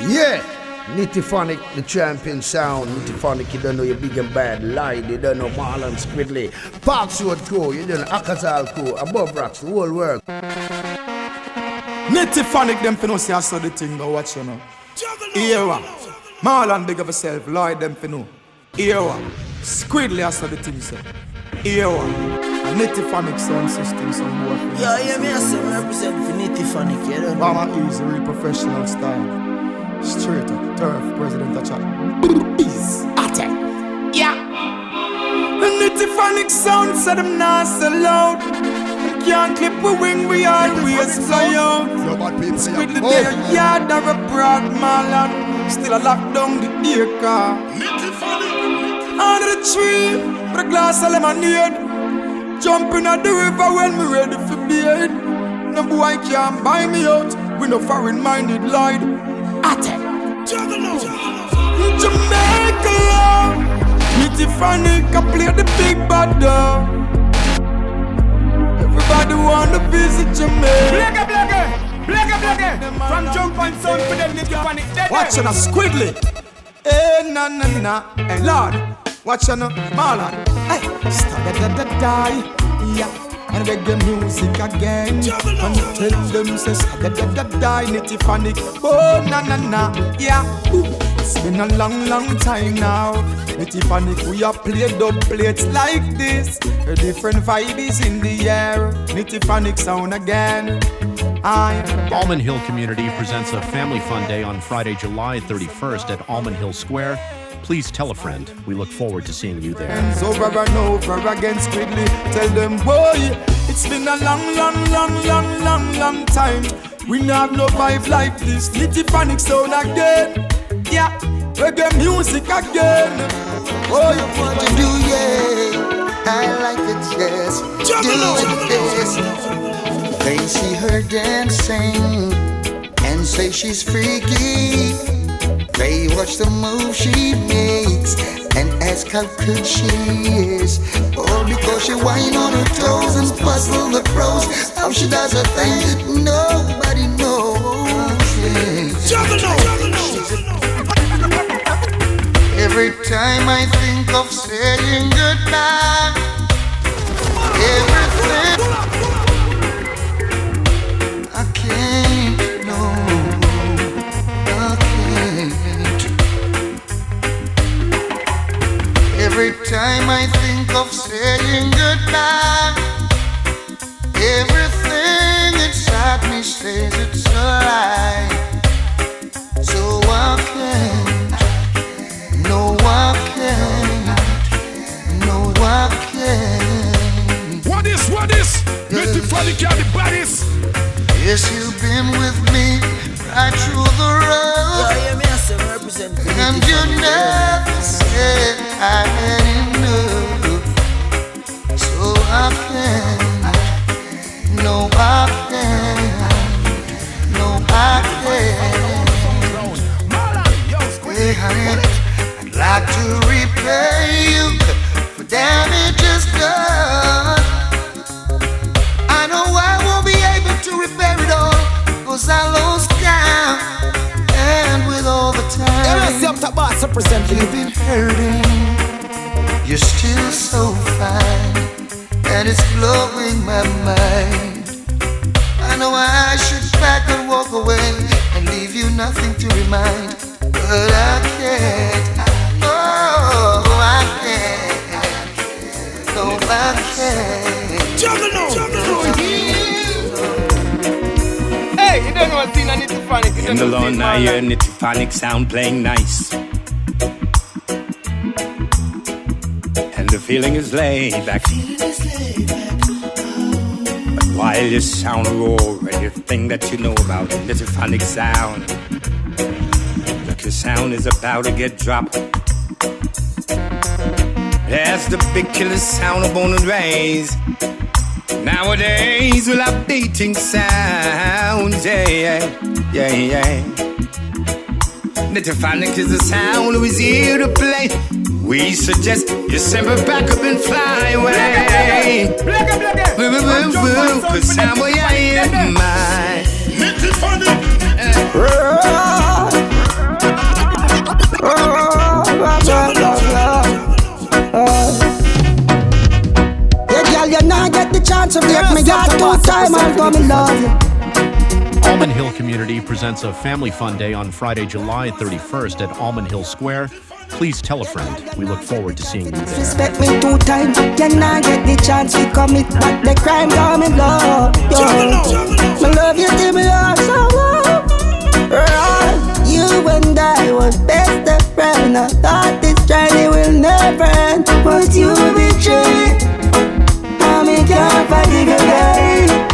Yeah, Nitty Phonic, the champion sound. Nitty Phonic, you don't know you're big and bad. Lie, you don't know Marlon Squidly. Parks Road Crew, you don't know Akazal Crew. Above Rocks, the whole world. Nitty Phonic, them finna see I saw the thing, go watch you know. Here one. Marlon big of yourself, Lloyd them finna. Here one. Squidly I saw the thing, sir. Here one. A Nitty Phonic sound system, some more. Yeah, yeah, me I say I represent for Nitty Phonic, you don't know. Mama is a real professional style. Straight up, turf, president of chat. Peace, attack. Yeah. The Nitty Phonic sound said them not so loud. Them can't clip a wing, we always fly out. Squidly day a yard or a broad Marlon. Still a lock down the ear car. Nitty Phonic. Under the tree, with a glass of lemonade. Jumping at the river when me ready for bed. No boy can't buy me out. We no foreign-minded lied. Attack. Jamaica love. Nitty Phonic I play the big bad dog. Everybody wanna visit Jamaica. Blagger. From jump and sound for them Nitty Phonic. Watching a Squidly. Hey, na. Hey, Lord. Watching a Marlon. Hey, stop die. Yeah. And reggae music again. And tell them say die Nitty Phonic. Oh na. Yeah. Ooh. It's been a long time now. Nitty Phonic we have played dub plates like this. A different vibe is in the air. Nitty Phonic sound again. Allman Hill Community presents a family fun day on Friday, July 31st at Allman Hill Square. Please tell a friend. We look forward to seeing you there. Hands over and over again, Squidly. Tell them, boy, it's been a long time. We not have no vibe like this. Nitty Phonic sound again. Yeah, reggae music again. Oh, you want to do, yeah. I like it, yes. Do it, yes. They see her dancing and say she's freaky. They watch the move she makes and ask how good she is. All because she whine on her toes and puzzle the pros. How she does her thing, nobody knows. Every time I think of saying goodbye, everything I can't, no, I can't. Every time I think of saying goodbye, everything inside me says it's a lie. So I can't. No, I can't. What is? Nitty Phonic are the baddest. Yes, you've been with me right through the road. Yeah, me I say I represent for And Nitty you Phonic, never said I had enough. So I can't. No, I can't. No, I can't. Hey, honey, I'd like to repay you for damages done. I know I won't be able to repair it all, 'cause I lost count. And with all the time you've been hurting, you're still so fine, and it's blowing my mind. I know I should back and walk away and leave you nothing to remind, but I can't. Oh, I can't. No, I can't. Hey, you don't know what's in a Nitty Phonic. In the lawn, I hear Nitty Phonic sound playing nice. And the feeling is laid back. But while you sound roar, everything that you know about Nitty Phonic sound, look, your sound is about to get dropped. That's the big killer sound of Born and Raised. Nowadays, we'll have beating sounds, yeah. Nitty Phonic is the sound who is here to play. We suggest you simmer back up and fly away. Cause somewhere I am mine. Nitty Phonic. Allman Hill community presents a family fun day on Friday, July 31st at Allman Hill Square. Please tell a friend. We look forward to seeing you there. Respect me 2 times, can I get the chance to commit back the crime? Come in love, yo. I love you till me heart so you and I was best of friends. I thought this journey will never end, but you betrayed. Now me can't forgive you, girl.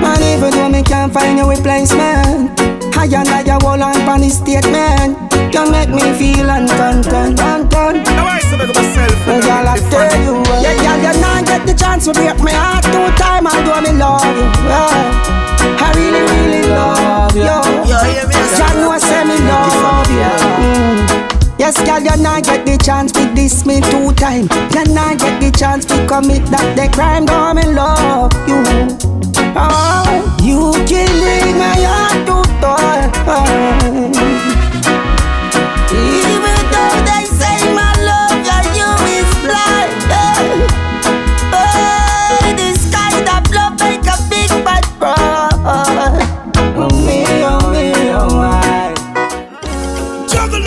And even though me can't find a replacement, I and I hold on for this statement. You make me feel uncontent. Now I used to make myself. Girl, I tell you, yeah, girl, you not get the chance to break my heart 2 times. Although me love you, yeah. I really, really love you. Jah know say me love you. Yes, girl, you not get the chance to diss me 2 times. You not get the chance to commit that the crime. Girl, me love you. Oh, you can bring my heart to toy. Even though they say my love for you is blind, this kind of love make a big bad boy. Oh me, why? Juggle.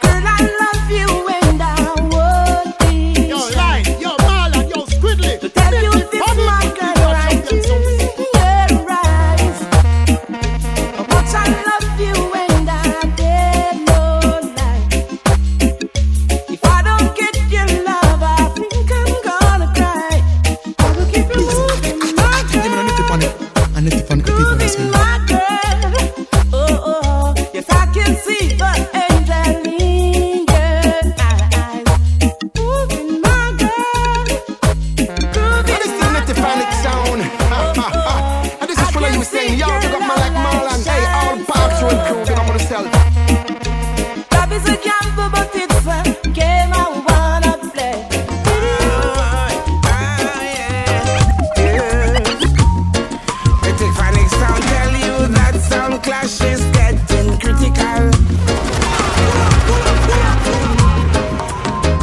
Girl, I love you and I would be. Yo, Line, yo, Marlon, yo, Squidly. To tell you this, my girl, right here, right. But I love you and I dare no lie. If I don't get your love, I think I'm gonna cry. I will keep you moving, my girl. Moving, my girl. Oh, yes, I can see the angel in your eyes. Moving, my girl. This is the Nitty Phonic sound. And this is for you saying, yo, you got my like Marlon. Hey, all Parks Road crew, big up on yourself. Love is a gamble, but it's a game I wanna play. Nitty Phonic sound tell you that sound clash is getting critical.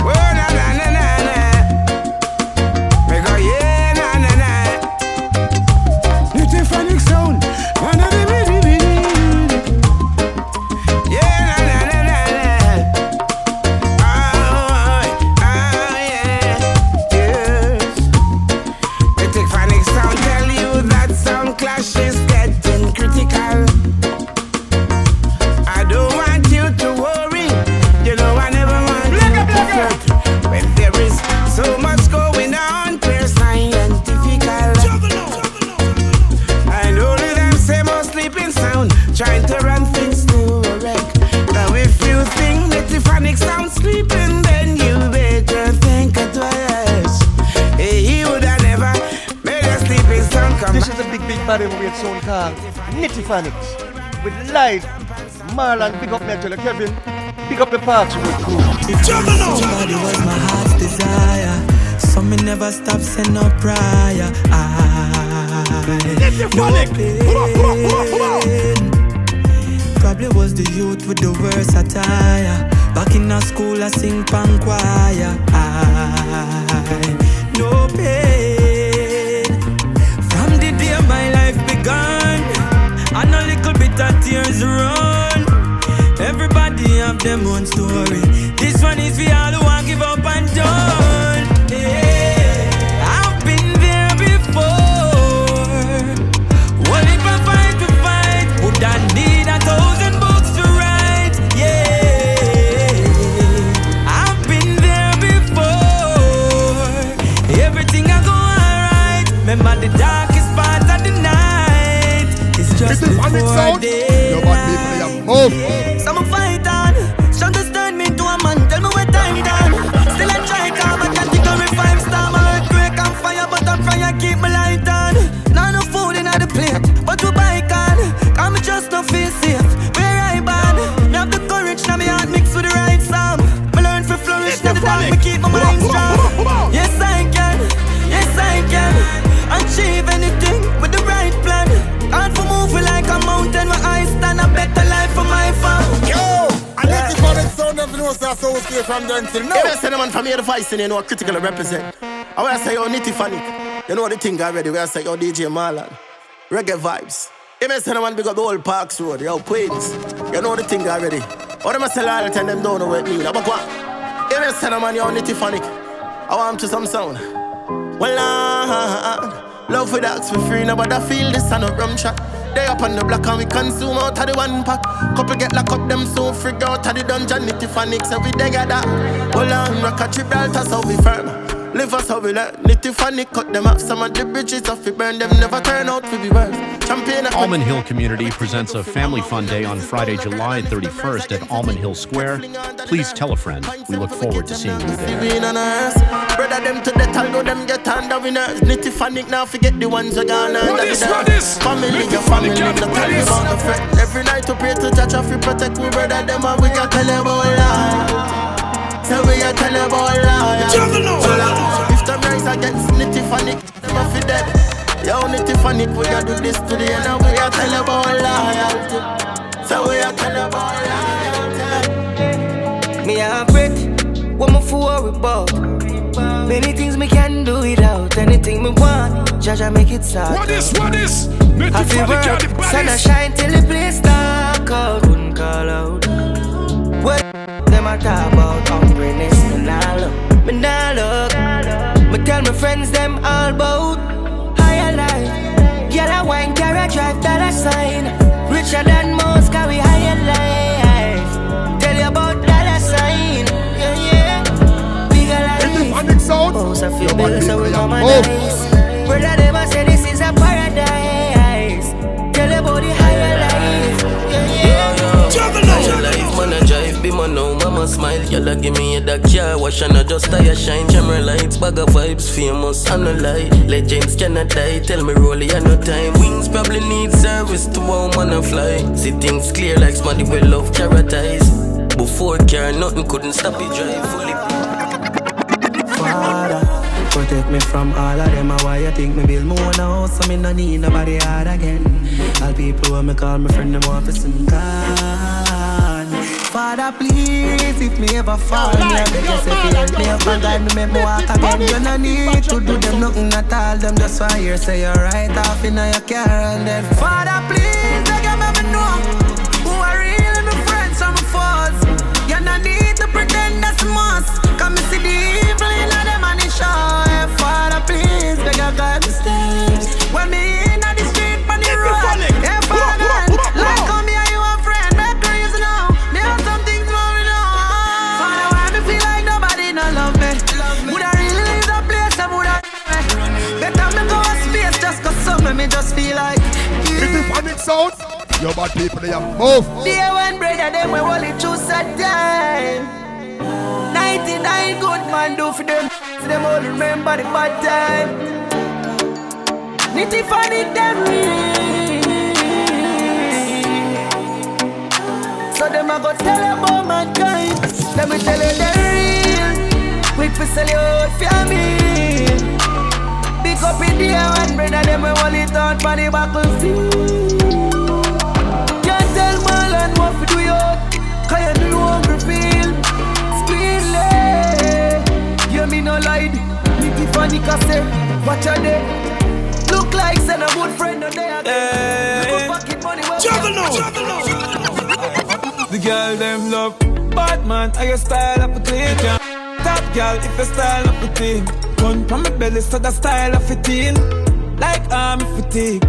Oh, na na na na na. We go yeah na na na. Nitty Phonic sound. Na na na na na. Yeah na na na na na. Oh yeah. Yes. Nitty Phonic sound tell you that sound clash is getting critical. I don't want you to worry. You know I never want you to fret. When there is so much going on, clear scientifical. And only them same old sleeping sound trying to run things to a wreck. Now if you think Nitty Phonic sound sleeping, then you better think twice. Hey, he would have never made a sleeping sound come This is a big body with sound called Nitty Phonic. With live Marlon, big up me actually Kevin, big up the Parks Road crew. Somebody was my heart's desire, so me never stop saying no prayer. No pain. Probably was the youth with the worst attire. Back in our school I sing pan choir. No pain. From the day my life began, and a little bit of tears run. Everybody have them own story. This one is for all who want give up and done. Yeah, I've been there before. What if I fight to fight? Would I need 1,000 books to write? Yeah, I've been there before. Everything I go alright. Remember the darkest part of the night. It's just before day. Some fight on, some just turn me into a man. Tell me what time done. Still I try calm, I can't think of a 5-star. My earthquake and fire, but I'm fire keep my light on. Now no food in the plate, but we bike on. I'm just no feel safe. Where I ban, me have the courage now me heart mixed with the right song. Me learn to flourish now the dark, me keep my mind strong. Yes I can, achieve anything with the right plan. Can't for moving like a mountain where I stand. A better life for my fam. Yo, I need to find it sound of the nose that's so scared from dancing. No, If I say the man from here, the voice in you know critical represent. I want to say, yo, Nitty Phonic. You know the thing already, we are saying, yo, DJ Marlon. Reggae vibes. You may send a man big up the old Parks Road, yo, Queens. You know the thing already. Or them a sell all the time, them don't know what it mean. But what? You may send a man, yo, Nitty Phonic. I want to some sound. Well, love for dogs for free, nobody feel this and a rum shot. They up on the block and we consume out of the one pack. Couple get locked up, them so freak out of the dungeon. Nitty Phonic, so we dig at that. Well, rock a Gibraltar, so we firm. Live us how we learn. Nitty Phonic, cut them up. Some of the bridges off we burn them. Never turn out to be worse. Champion. Allman Hill Community presents a family fun day on Friday, July 31st at Allman Hill Square. Please tell a friend. We look forward to seeing you there. Brother them to death, although them get under winners. Nitty Phonic now forget the ones who gone under the family, your family, no tell me about the friend. Every night we pray to Jah Jah fi protect we brother them and we got tell about life. So we got tell about life. If them rise against Nitty Phonic, them a fi dead. Yo, Nitty Phonic, we got do this to the end and we got tell about loyalty. So we got tell about loyalty. Me a break, what me for worry about? Many things me can do without. Anything me want, Jah Jah make it start. What is? I feel work, sun a shine till the place dark out. Couldn't call out. What them a talk about hungriness? Me nah look. Me tell my friends them all about higher life. Girl a wine, carry drive, dollar sign. Richer than most, carry higher life. Tell you about dollar sign. Yeah. Bigger life. House I feel better, so we come nice. Brother them a say this is a paradise. Tell you about the higher life. Yeah. Higher life, man a drive, be man now, mama smile. Y'all give me a dark car wash and I just tire shine. Camera lights, bag of vibes, famous and a lie. Legends cannot die, tell me rollie and no time. Wings probably need service to how man a fly. See things clear like somebody we love carrot eyes. Before car, nothing couldn't stop it drive fully. Father, protect me from all of them. Why you think me build me own house so me no need nobody hard again. All people when me call my friend them office and gone. Father, please, if me ever fall, me I beg you say help me up and guide me, make me walk again. You no need to do them nothing at all. Them just want hear say you're right off in your car and then. Father, please, beg you make me know who are real my friends and my foes. You no need to pretend that's a must. Come and see the evil in them and it show. Hey, Father, please, beg you guide me steps. When me in the street on the road. Hey, Father, like come here you a friend, make crazy now. Me have some things moving on. Father, why me feel like nobody no love me? Would I really leave the place and would I me? Better me go a space just cause some of me just feel like Nitty Phonic sound. Yo, bad people, they have move. Dear one brother, them we only choose a time. 99 good man do for them. So them all remember the bad time. Nitty Phonic them real. So them a go tell about mankind. Let me tell you they're real. Quick for sell you out for me. Pick up in the one brother, them we hold it out for the battlefield. Can't tell Marlon what to do yet, cause you know hungry feel. Screamly, you me no lied. Nitty Phonic a say, watch a day. Look like send a good friend no day again. Look pocket money well. The girl them love bad man, are your style of a clean. Top girl if your style of a team. Gun from my belly so the style of a teen. Like army fatigue.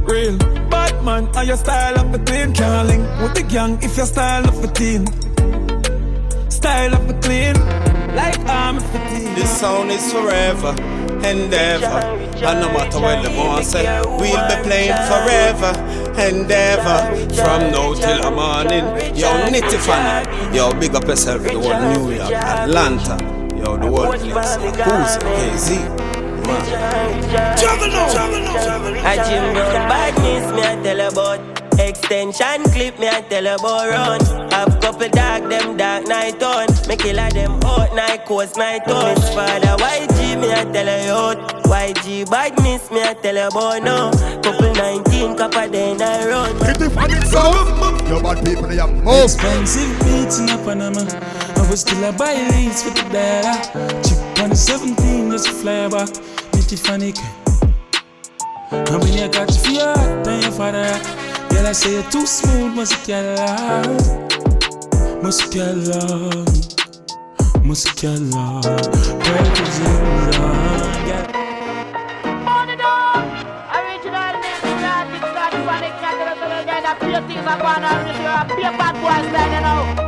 Real bad man, are your style of a clean. Can't link with the gang if your style of a teen. Style of a clean. Like army fatigue. This sound is forever and ever. And no matter what the boss say, we'll be playing forever and ever. From now till the morning. Yo, Nitty Phonic. Yo, big up yourself with the whole New York, Atlanta. Yo, the whole place. Who's KZ? Man. I Jim Brown badness, me I tell about. Extension clip, me I tell about run. Have couple dark, them dark night on. Me killer them hot night, coast night on. Miss father YG, me I tell you out. YG badness, me I tell you about now. Couple 19, copper then I run. Nitty Phonic sound. Yo, bad people, they have move. Expensive beats in Panama. I was still a buy leads for the data. Chip on the 17, just a fly back. Nitty Phonic. And when you got fear, then your father. Girl, I say you're too smooth, must get love. Must get love. Must get love. Purpose in love. Original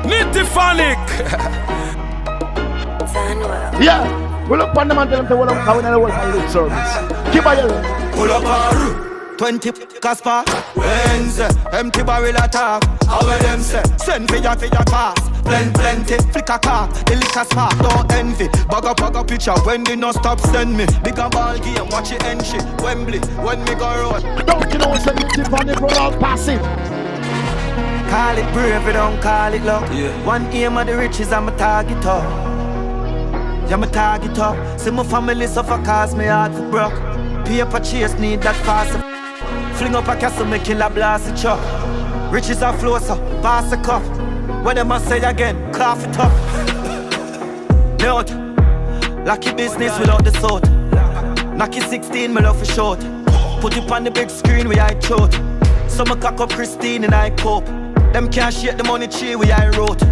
Nitty Phonic. Yeah, pull up on them and tell them to hold up coming in the whole holiday service. Keep on your pull up on 20 Casper Wednesday, empty barrel attack. How them say, send for your pass. Plenty, flick a car, the liquor spark, don't envy. Bag a picture, when they no stop send me. Big a ball game, watch it entry. Wembley, when me go road. Don't you know it's a Nitty Phonic roll out passive. Call it brave, don't call it luck. One aim of the riches, I'm a target up. Yeah, my target up. See my family suffer cause me heart for broke. Paper chase need that fast. Fling up a castle, me kill a blast it chop. Riches are flow, so pass the cup. What them must say again, cough it up. Note, lucky business without the sort. Knocky 16, me love for short. Put it on the big screen where I throat. So me cock up Christine and I cope. Them can't shake the money tree where I wrote.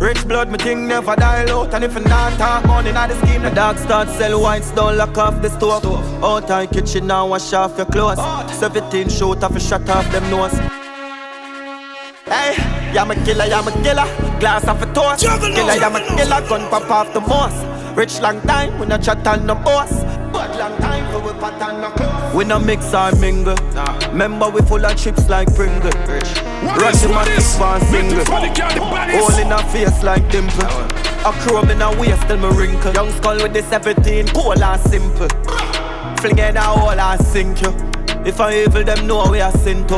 Rich blood, me thing never dilute. And if I not talk money, not the scheme. The dog start sell whites, don't lock off the stove. Out of kitchen now, wash off your clothes. 17 shoot off a shot off them nose. Hey, I'm a killer. Glass off a toast. Killer, I'm a killer, gun pop off the moss. Rich long time, we no chat on no boss. But long time, we pat on no clothes. We no mix or mingle. Remember we full of chips like Pringle. Run the man this one single. All in her face like dimple. A chrome in her waist till me wrinkle. Young skull with the 17, cool and simple. Fling in a hole and sink you. If I evil them know we are sin to.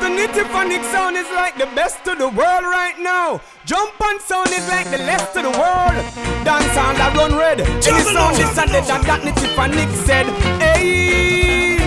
The Nitty Phonic sound is like the best of the world right now. Jump on sound is like the left of the world. Dance sound that run red. Any sound is sadder than that Nitty Phonic said. Hey,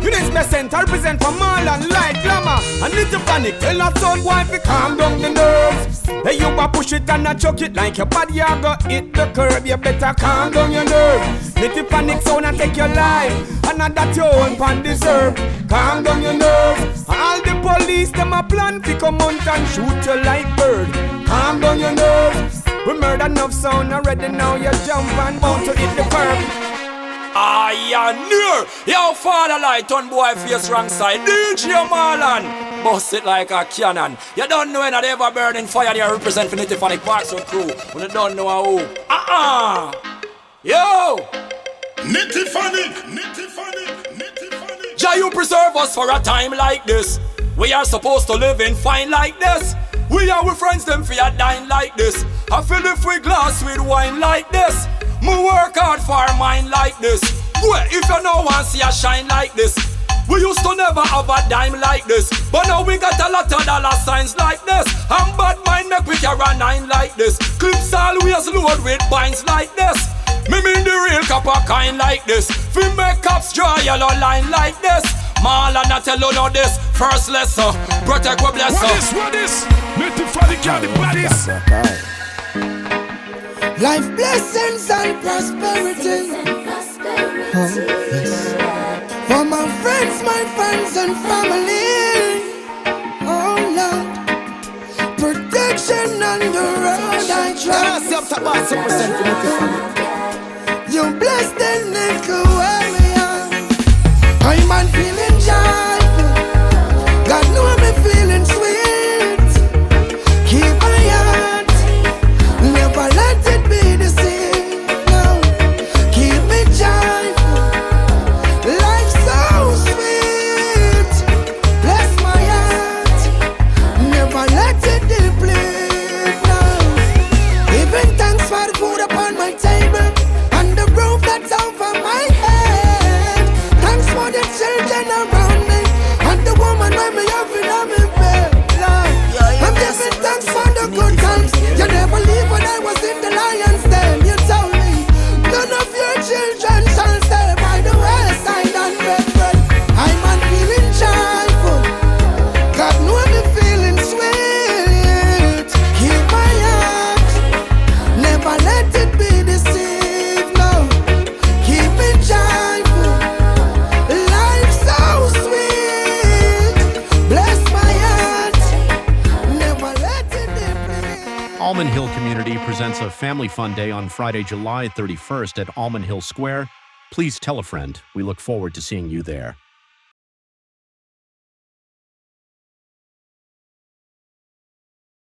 you next present, I represent for Marlon, Light, Glamour. And Nitty Phonic tell us sound wife to calm down the nerves. Hey, you a push it and a chuck it like your body you go hit the curb. You better calm down your nerves. Nitty Phonic sound and take your life. And not that your own pan deserve. Calm down your nerves. All the police them a plan to come out and shoot you like bird. Calm down your nerves. We murder enough sound already now. You jump and bound to hit the curb. Ah, yeah, near. Yo, father light on boy face wrong side. DJ Marlon, bust it like a cannon. You don't know when they ever burning fire. They represent for Nitty Phonic Parks or crew. When you don't know how. Yo, Nitty Phonic. Jah, you preserve us for a time like this. We are supposed to live in fine like this. We are with friends them for a dine like this. I fill it with glass with wine like this. Me work hard for a mind like this. Well, if you no want see a shine like this. We used to never have a dime like this. But now we got a lot of dollar signs like this. And bad mind make we carry a nine like this. Clips always load with binds like this. Me mean the real copper kind like this. We make cops draw yellow line like this. Marlon I tell you know this. First lesson, protect what bless us. What is? Nitty Phonic and the bodies. Life blessings and prosperity. Oh, yes. For my friends and family. Oh Lord, protection on the road I trust. You bless the little warrior. I'm man feeling joyful. God know me feeling sweet. Keep my heart, never let it be deceived. No, keep me joyful. Life so sweet. Bless my heart, never let it deplete. No, giving thanks for the food upon my table. Roof that's over my head. Thanks for the children around me. Allman Hill community presents a family fun day on Friday, July 31st at Allman Hill Square. Please tell a friend. We look forward to seeing you there.